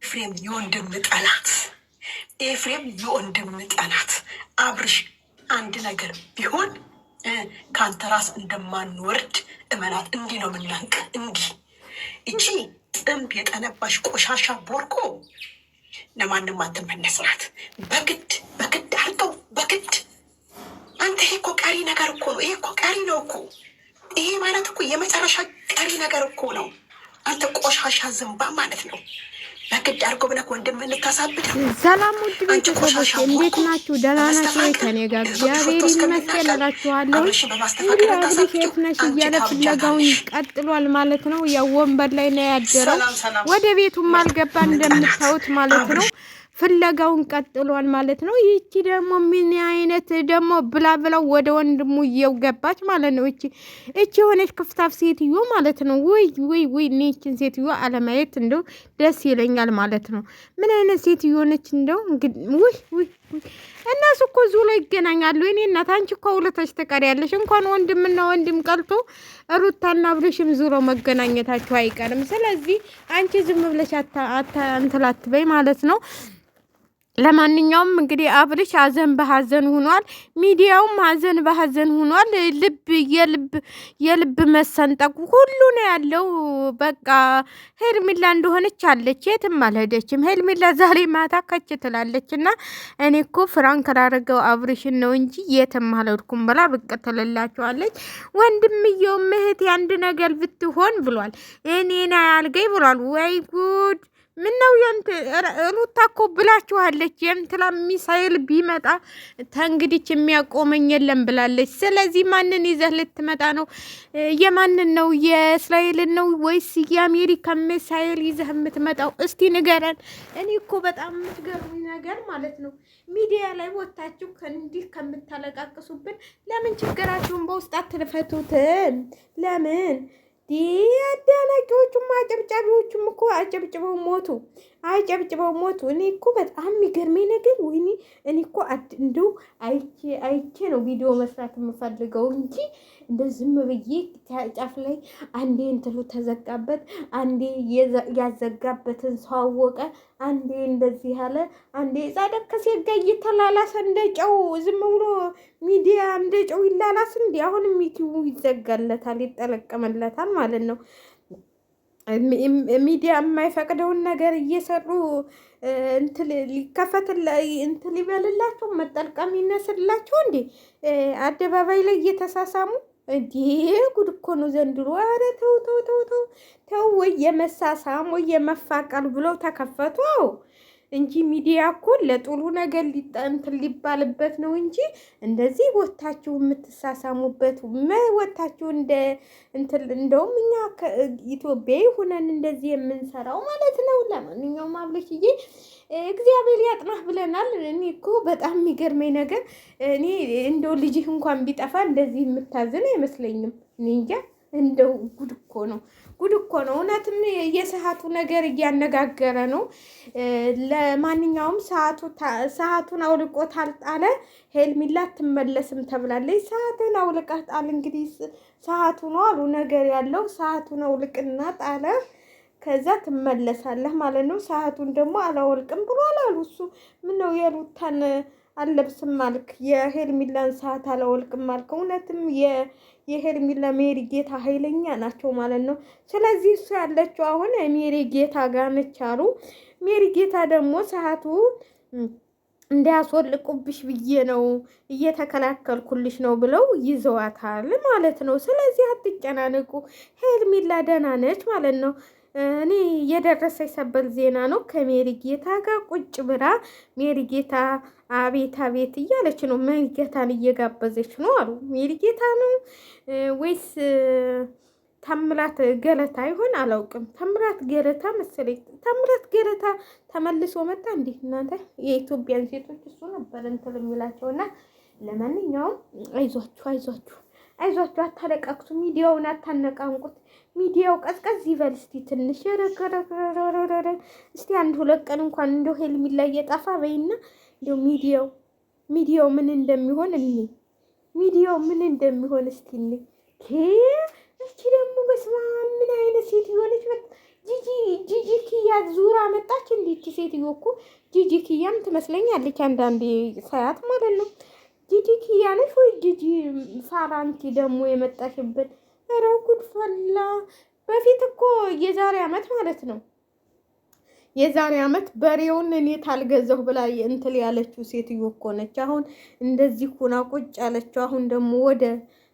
ኤፍሬም የወንድም ጠላት፣ ኤፍሬም የወንድም ጠላት። አብርሽ አንድ ነገር ቢሆን ከአንተ ራስ እንደማንወርድ እመናት። እንዲህ ነው የምናንቅ። እንዲህ እቺ ጥንብ የጠነባሽ ቆሻሻ ቦርቆ ለማንም አትመነስራት። በግድ አድርገው በግድ። አንተ ይሄ እኮ ቀሪ ነገር እኮ ነው። ይሄ እኮ ቀሪ ነው እኮ። ይሄ ማለት እኮ የመጨረሻ ቀሪ ነገር እኮ ነው። አንተ ቆሻሻ ዝንባ ማለት ነው። በግድ አድርገው ብለህ ወንድም እንታሳብድ። ሰላም ውድ ቤተሰቦች እንዴት ናችሁ? ደህና ናችሁ? ከኔ ጋር እግዚአብሔር ይመስገን እላችኋለሁ። እንግዲህ አብርሽ የት ነሽ እያለ ፍለጋውን ቀጥሏል ማለት ነው። ያው ወንበር ላይ ነው ያደረው። ወደ ቤቱም አልገባ እንደምታዩት ማለት ነው። ፍለጋውን ቀጥሏል ማለት ነው። ይቺ ደግሞ ምን አይነት ደግሞ ብላ ብለው ወደ ወንድሙ እየገባች ማለት ነው። እቺ የሆነች ክፍታፍ ሴትዮ ማለት ነው። ወይ እቺን ሴትዮ አለማየት እንደው ደስ ይለኛል ማለት ነው። ምን አይነት ሴትዮ ነች እንደው ወይ እነሱ እኮ ዙ ላይ ይገናኛሉ። እኔ እናት አንቺ እኮ ሁለታች ተቀሪያለሽ። እንኳን ወንድምና ወንድም ቀልቶ ሩታና ብለሽም ዙሮ መገናኘታቸው አይቀርም። ስለዚህ አንቺ ዝም ብለሽ እንትላት በይ ማለት ነው። ለማንኛውም እንግዲህ አብርሽ ሀዘን በሀዘን ሆኗል። ሚዲያውም ሀዘን በሀዘን ሆኗል። የልብ መሰንጠቁ ሁሉ ነው ያለው። በቃ ሄርሚላ እንደሆነች አለች፣ የትም አልሄደችም። ሄርሚላ ዛሬ ማታ ከች ትላለች እና እኔ እኮ ፍራንክ ላደረገው አብርሽን ነው እንጂ የትም አልሄድኩም ብላ ብቅ ትልላቸዋለች። ወንድምየው እህቴ አንድ ነገር ብትሆን ብሏል። እኔን አያልገኝ ብሏል። ወይ ጉድ! ምን ነው ሩታ እኮ ብላችኋለች። የምትላ ሚሳኤል ቢመጣ ተንግዲች የሚያቆመኝ የለም ብላለች። ስለዚህ ማንን ይዘህ ልትመጣ ነው? የማንን ነው? የእስራኤልን ነው ወይስ የአሜሪካ ሚሳኤል ይዘህ የምትመጣው? እስቲ ንገረን። እኔ እኮ በጣም የምትገርሙኝ ነገር ማለት ነው ሚዲያ ላይ ወታችሁ እንዲህ ከምታለቃቅሱብን ለምን ችግራችሁን በውስጥ አትፈቱትን? ለምን አዳናቂዎቹም አጨብጫቢዎቹም እኮ አጨብጭበው ሞቱ። እኔ እኮ በጣም የሚገርመኝ ነገር ወይኔ እኔ እኮ እንደው አይቼ ነው ቪዲዮ መስራት የምፈልገው እንጂ እንደ ዝም ብዬ ጫፍ ላይ አንዴ እንትሉ ተዘጋበት፣ አንዴ ያዘጋበትን ሰው አወቀ፣ አንዴ እንደዚህ ያለ፣ አንዴ ጻድቅ ከሴት ጋር እየተላላሰ እንደ ጨው ዝም ብሎ ሚዲያ እንደ ጨው ይላላስ እንዴ? አሁንም ዩቲዩብ ይዘጋለታል፣ ይጠለቀመለታል ማለት ነው። ሚዲያ የማይፈቅደውን ነገር እየሰሩ እንትን ሊበልላቸው መጠልቀም ይነስላቸው እንዴ? አደባባይ ላይ እየተሳሳሙ እንዴ! ጉድ እኮ ነው ዘንድሮ። ኧረ ተው ወይ የመሳሳም ወይ የመፋቀር ብለው ተከፈቱ እንጂ ሚዲያ እኮ ለጥሩ ነገር ሊባልበት ነው እንጂ እንደዚህ ወታችሁ የምትሳሳሙበት ወታችሁ እንደውም እኛ ኢትዮጵያዊ ሆነን እንደዚህ የምንሰራው ማለት ነው። ለማንኛውም አብለሽዬ እግዚአብሔር ያጥናህ ብለናል። እኔ እኮ በጣም የሚገርመኝ ነገር እኔ እንደው ልጅህ እንኳን ቢጠፋ እንደዚህ የምታዝን አይመስለኝም። እኔ እንጃ እንደው ጉድ እኮ ነው። እውነትም የሰዓቱ ነገር እያነጋገረ ነው። ለማንኛውም ሰዓቱን አውልቆታል ጣለ። ሄርሜላ አትመለስም ተብላለች። ሰዓትን አውልቀህ ጣል። እንግዲህ ሰዓቱ ነው አሉ ነገር ያለው። ሰዓቱን አውልቅና ጣለ፣ ከዛ ትመለሳለህ ማለት ነው። ሰዓቱን ደግሞ አላወልቅም ብሏል አሉ። እሱ ምነው የሩታን አለብስም አልክ፣ የሄርሜላን ሰዓት አላወልቅም አልክ። እውነትም የሄርሜላ ሜሪ ጌታ ኃይለኛ ናቸው ማለት ነው። ስለዚህ እሱ ያለችው አሁን ሜሪ ጌታ ጋር ነች አሉ። ሜሪ ጌታ ደግሞ ሰዓቱ እንዳያስወልቁብሽ ብዬ ነው እየተከላከልኩልሽ ነው ብለው ይዘዋታል ማለት ነው። ስለዚህ አትጨናነቁ፣ ሄርሜላ ደህና ነች ማለት ነው። እኔ የደረሰኝ ሰበር ዜና ነው። ከሜሪ ጌታ ጋር ቁጭ ብላ ሜሪ ጌታ አቤት አቤት እያለች ነው። ሜሪ ጌታን እየጋበዘች ነው አሉ። ሜሪ ጌታ ነው ወይስ ታምራት ገለታ ይሆን አላውቅም። ታምራት ገለታ መሰለኝ። ታምራት ገለታ ተመልሶ መጣ እንዴ እናንተ? የኢትዮጵያን ሴቶች እሱ ነበር እንትን የሚላቸውና ለማንኛውም አይዟችሁ፣ አታለቃቅሱ፣ ሚዲያውን አታነቃንቁት። ሚዲያው ቀዝቀዝ ይበል እስቲ ትንሽ ረገረገረገረ እስቲ 1-2 ቀን እንኳን እንደው ሄርሜላ እየጠፋ በይና እንደው ሚዲያው ምን እንደሚሆን እስቲ እቺ ደግሞ በስመ አብ ምን አይነት ሴትዮ ነች? ጂጂ ኪያ ዙራ መጣች። እንዴት ሴትዮ እኮ ጂጂ ኪያም ትመስለኛለች አንዳንዴ ሳያት ማለት ነው። ጂጂ ኪያ ነሽ ወይ ጂጂ ሳራንቲ ደግሞ የመጣሽበት? ኧረ ጉድ ፈላ። በፊት እኮ የዛሬ አመት ማለት ነው የዛሬ አመት በሬውን እኔ ታልገዛሁ ብላ እንትን ያለችው ሴትዮ እኮ ነች። አሁን እንደዚህ ኩና ቁጭ ያለችው። አሁን ደግሞ ወደ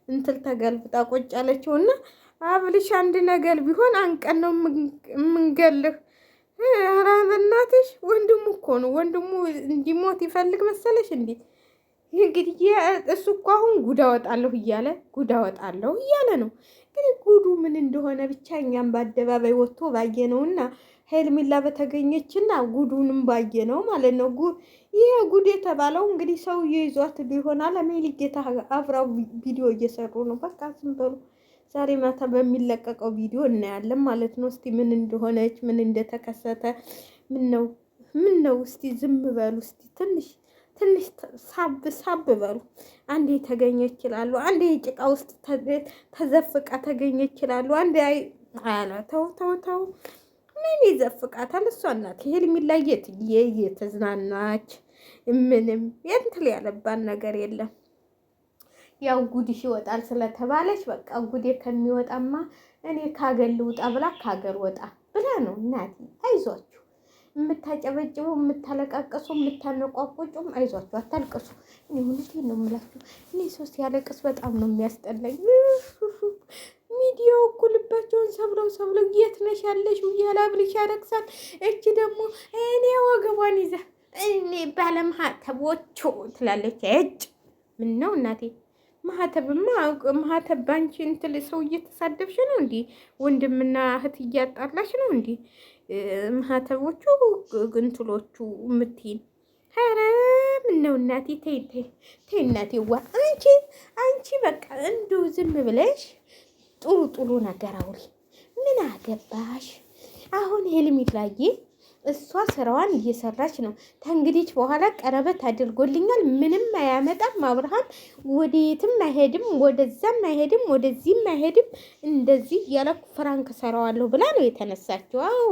እንትን ተገልብጣ ቁጭ ያለችው እና አብልሽ አንድ ነገር ቢሆን አንቀን ነው የምንገልህ። ኧረ በእናትሽ ወንድሙ እኮ ነው። ወንድሙ እንዲሞት ይፈልግ መሰለሽ እንዴ? እንግዲህ እሱ እኮ አሁን ጉድ አወጣለሁ እያለ ነው። ግን ጉዱ ምን እንደሆነ ብቻ እኛም በአደባባይ ወጥቶ ባየነውና ሄርሜላ በተገኘችና ጉዱንም ባየነው ማለት ነው። ይሄ ጉድ የተባለው እንግዲህ ሰውዬ ይዟት ቢሆናል። ሜሊጌታ አብራው ቪዲዮ እየሰሩ ነው። በቃ ዝም በሉ። ዛሬ ማታ በሚለቀቀው ቪዲዮ እናያለን ማለት ነው። እስቲ ምን እንደሆነች ምን እንደተከሰተ ምን ነው እስቲ ዝም በሉ። እስቲ ትንሽ ሳብ በሉ። አንዴ ተገኘች ይችላሉ፣ አንዴ ጭቃ ውስጥ ተዘፍቃ ተገኘች ይችላሉ። አንዴ አያለ ተው ምን ይዘፍቃታል? እሷ እናት ሄርሜላ እየተዝናናች ምንም የእንትን ያለባት ነገር የለም። ያው ጉድሽ ይወጣል ስለተባለች በቃ ጉዴ ከሚወጣማ እኔ ካገር ልውጣ ብላ ካገር ወጣ ብላ ነው። እናቴ አይዟችሁ፣ የምታጨበጭቡ የምታለቃቀሱ የምታነቋቁጩም አይዟችሁ፣ አታልቅሱ። እኔ እውነቴን ነው የምላችሁ። እኔ ሶስት ያለቅስ በጣም ነው የሚያስጠላኝ። ሚዲያው እኮ ልባቸውን ሰብለው የት ነሽ ያለሽው እያለ አብልሽ ያረግሳል። እቺ ደግሞ እኔ ወገቧን ይዛ እኔ ባለማህተቦቹ ትላለች። እጭ ምን ነው እናቴ ማህተብማ ማህተብ ባንቺ እንትን ሰው እየተሳደብሽ ነው እንዲ? ወንድምና እህት እያጣላሽ ነው እንዲ? ማህተቦቹ ግንትሎቹ ምትይን። ኧረ ምን ነው እናቴ ተይ እናቴ ዋ አንቺ በቃ እንደው ዝም ብለሽ ጥሩ ነገር አውሪ። ምን አገባሽ አሁን? ሄርሜላዬ እሷ ስራዋን እየሰራች ነው። ከእንግዲህ በኋላ ቀረበት አድርጎልኛል፣ ምንም አያመጣም። አብርሃም ወደየትም አይሄድም፣ ወደዛም አይሄድም፣ ወደዚህም አይሄድም። እንደዚህ ያለ ፍራንክ ሰራዋለሁ ብላ ነው የተነሳችው። አዎ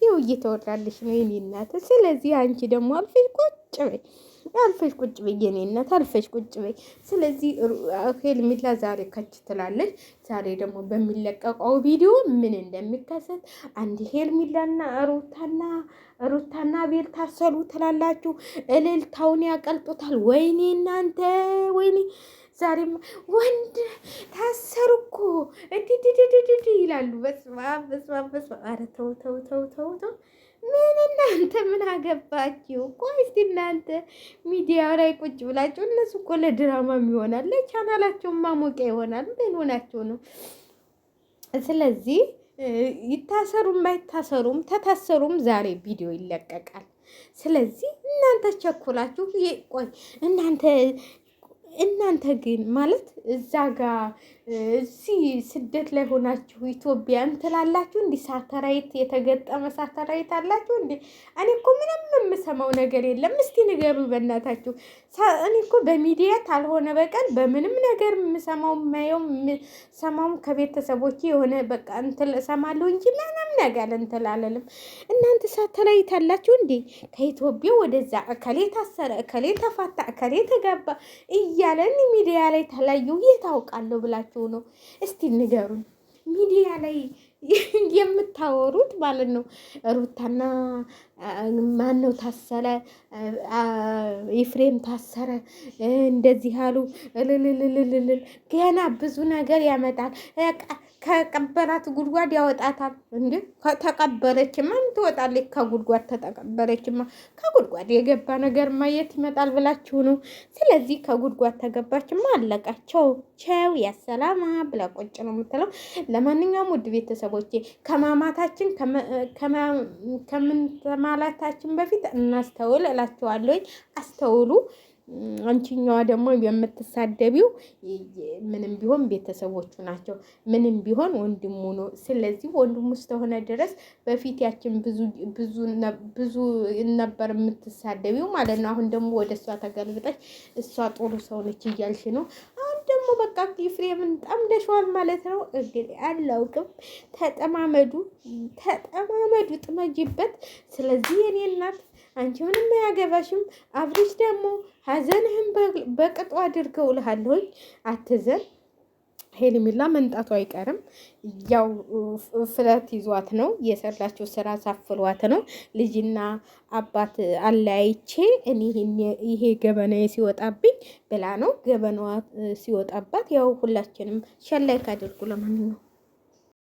ይኸው እየተወራልሽ ነው የኔ እናት። ስለዚህ አንቺ ደግሞ አልፈሽ ቁጭ በይ የኔ እናት፣ አልፈሽ ቁጭ በይ። ስለዚህ ሄርሜላ ዛሬ ከች ትላለች። ዛሬ ደግሞ በሚለቀቀው ቪዲዮ ምን እንደሚከሰት አንድ ሄርሜላና ሩታና ቤል ታሰሩ ትላላችሁ። እልልታውን ያቀልጡታል። ወይኔ እናንተ ወይኔ! ዛሬማ ወንድ ታሰሩ እኮ እዲዲዲዲዲ ይላሉ። በስመ አብ። ኧረ ተው። ምን እናንተ ምን አገባችሁ? ቆይ እስቲ እናንተ ሚዲያ ላይ ቁጭ ብላችሁ፣ እነሱ እኮ ለድራማም ይሆናል ለቻናላቸውን ማሞቂያ ይሆናል። ምን ሆናችሁ ነው? ስለዚህ ይታሰሩም ባይታሰሩም ተታሰሩም ዛሬ ቪዲዮ ይለቀቃል። ስለዚህ እናንተ ቸኩላችሁ ቆይ እናንተ ግን ማለት እዛ ጋር እዚህ ስደት ላይ ሆናችሁ ኢትዮጵያን ትላላችሁ። እንዲህ ሳተራይት የተገጠመ ሳተራይት አላችሁ እንዴ? እኔ እኮ ምንም የምሰማው ነገር የለም። እስቲ ንገሩ በእናታችሁ። እኔ እኮ በሚዲያ ካልሆነ በቀር በምንም ነገር የምሰማው የምሰማውም ከቤተሰቦች የሆነ በቃ እንትን እሰማለሁ እንጂ ምንም ነገር እንትን አልልም። እናንተ ሳተራይት አላችሁ እንዴ? ከኢትዮጵያ ወደዛ እከሌ ታሰረ፣ እከሌ ተፋታ፣ እከሌ ተጋባ እያለን ሚዲያ ላይ ተለዩ የታውቃለሁ ብላችሁ ነው? እስቲ ንገሩን። ሚዲያ ላይ የምታወሩት ማለት ነው። ሩታና ማነው ታሰረ፣ ኤፍሬም ታሰረ፣ እንደዚህ አሉ እልልልልልል። ገና ብዙ ነገር ያመጣል። ከቀበራት ጉድጓድ ያወጣታል። እንዴ ተቀበረችማ ምን ትወጣለች? ከጉድጓድ ተቀበረችማ ከጉድጓድ የገባ ነገር ማየት ይመጣል ብላችሁ ነው? ስለዚህ ከጉድጓድ ተገባችማ አለቃቸው ቸው ያሰላማ ብላ ቁጭ ነው የምትለው። ለማንኛውም ውድ ቤተሰቦቼ ከማማታችን ከምንማላታችን በፊት እናስተውል እላችኋለሁ። አስተውሉ። አንቺኛዋ ደግሞ የምትሳደቢው ምንም ቢሆን ቤተሰቦቹ ናቸው፣ ምንም ቢሆን ወንድሙ ነው። ስለዚህ ወንድሙ እስከሆነ ድረስ በፊት ያችን ብዙ ነበር የምትሳደቢው ማለት ነው። አሁን ደግሞ ወደ እሷ ተገልብጠች እሷ ጥሩ ሰው ነች እያልሽ ነው። አሁን ደግሞ ደግሞ በቃ ኤፍሬምን ጠምደሸዋል ማለት ነው። እንግዲህ አላውቅም። ተጠማመዱ፣ ጥመጂበት። ስለዚህ የኔ እናት አንቺ ምንም አያገባሽም። አብርሽ ደግሞ ሀዘንህን በቅጡ አድርገው እልሃለሁኝ። አትዘን። ሄርሜላ መንጣቱ አይቀርም። ያው ፍለት ይዟት ነው የሰራችው ስራ ሳፍሏት ነው። ልጅና አባት አለያይቼ እኔ ይሄ ገበናዬ ሲወጣብኝ ብላ ነው። ገበናዋ ሲወጣባት ያው ሁላችንም ሸላይክ አድርጉ። ለማንኛውም